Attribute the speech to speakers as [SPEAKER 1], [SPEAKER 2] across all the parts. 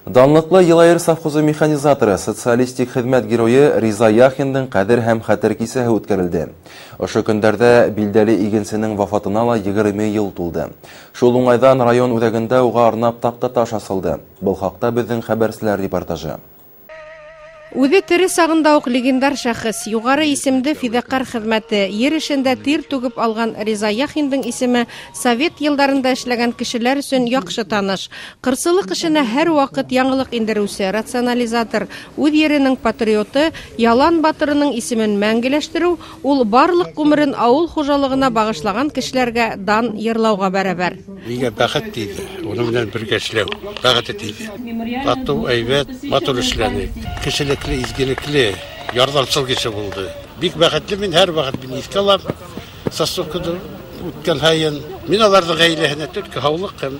[SPEAKER 1] Данлыклы Елайыр совхозы механизаторы, социалистик хезмәт геройы Риза Яхиндың кадер һәм хәтер кисәһе үткәрелде. Ошо көндәрдә билдәле игенченең вафатына ла 20 ел тулды. Шул уңайдан район үҙәгендә уга арнап такта таш асылды. Был хакта безнең хәбәрселәр репортажы.
[SPEAKER 2] Үҙе тере сағында уҡ легендар шәхес, юғары исемде фиҙаҡар хеҙмәте, ер эшендә тир түгеп алған Риза Яхиндың исеме совет йылдарында эшләгән кешеләр өсөн яҡшы таныш. Ҡырсылыҡ эшенә һәр ваҡыт яңылыҡ индереүсе, рационализатор, үҙ еренең патриоты, Ялан батырының исемен мәңгеләштереү, ул барлыҡ ғүмерен ауыл хужалығына бағышлаған кешеләргә дан йырлауға бәрәбәр.
[SPEAKER 3] Миңә бәхет тейҙе, уның менән бергә эшләү, бәхете тейҙе. Татыу, әйбәт, матур эшләнек. Кешелекле, изгелекле, ярҙамсыл кеше булды. Бик бәхетле, мин һәр ваҡыт иҫкә алам. Сосновкада үткән һайын мин аларҙың ғаиләһенә төркө һаулыҡ һәм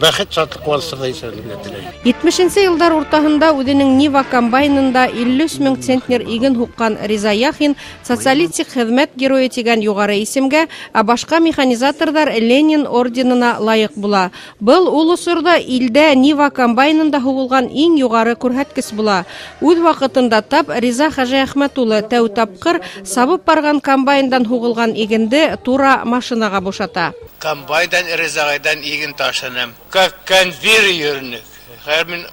[SPEAKER 3] бәхет, шатлыҡ, ҡыуаныстарҙа йәшәргә теләйем.
[SPEAKER 2] 70-нче йылдар уртаһында үҙенең Нива комбайнында 53 мең центнер иген һуҡҡан Риза Яхин социалистик хеҙмәт геройы тигән юғары исемгә, ә башҡа механизаторҙар Ленин орденына лайыҡ була. Был ул осорҙа илдә Нива комбайнында һуғылған иң юғары күрһәткес була. Үҙ ваҡытында тап Риза Хажи Әхмәтулы тәү тапҡыр сабып барған комбайндан һуғылған игенде тура машинаға бушата.
[SPEAKER 4] Комбайндан Ризағайдан иген ташынам. Как конвейер йөрөнөк. Хәр мин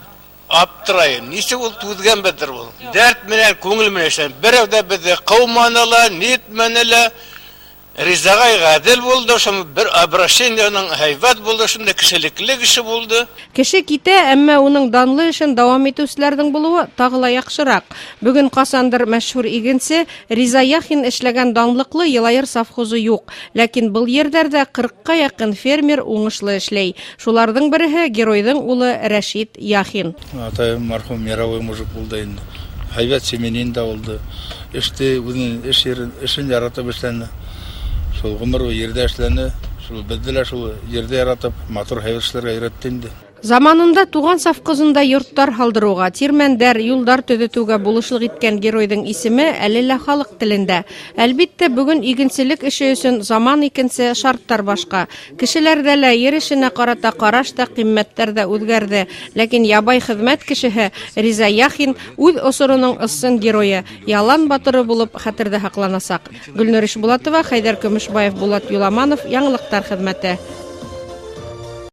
[SPEAKER 4] аптырайым. Нисек ул түҙгән бедер ул. Дәрт менән, күңел менән эшлән. Берәү дә беҙҙе ҡыуманылар, нитмәнеләр. Ризағай ғәдел булды, бер обращениеның һәйбәт булды, шунда кешелекле кеше булды.
[SPEAKER 2] Кеше китә, әммә уның данлы эшен дауам итеүселәрҙең булыуы тағы ла яҡшыраҡ. Бөгөн ҡасандыр мәшһүр игенсе Риза Яхин эшләгән данлыҡлы Елайыр совхозы юҡ. Ләкин был ерҙәрҙә 40-ҡа яҡын фермер уңышлы эшләй. Шуларҙың береһе геройҙың улы Рәшит Яхин.
[SPEAKER 5] Атайым мархум мировой мужик булды инде. Һәйбәт семьянин да булды. Эште, үҙенең эшен яратып эшләне. Шул ғүмер ердә эшләне, шул беҙҙе лә шул ердә яратып, матур һәйбәт эшләргә өйрәтте инде.
[SPEAKER 2] Заманында туған сафҡызында йорттар һалдырыуға, тирмәндәр, юлдар төҙөтөүгә булышлыҡ иткән геройҙың исеме әле лә халыҡ телендә. Әлбиттә, бөгөн игенселек эше өсөн заман икенсе, шарттар башҡа. Кешеләрҙә лә ер эшенә ҡарата ҡараш та, ҡиммәттәр ҙә үҙгәрҙе. Ләкин ябай хеҙмәт кешеһе Риза Яхин үҙ осороноң ысын геройы, Ялан батыры булып хәтерҙә һаҡланасаҡ. Гөлнур Ишбулатова, Хәйҙәр Көмөшбаев, Булат Юламанов, Яңылыҡтар хеҙмәте.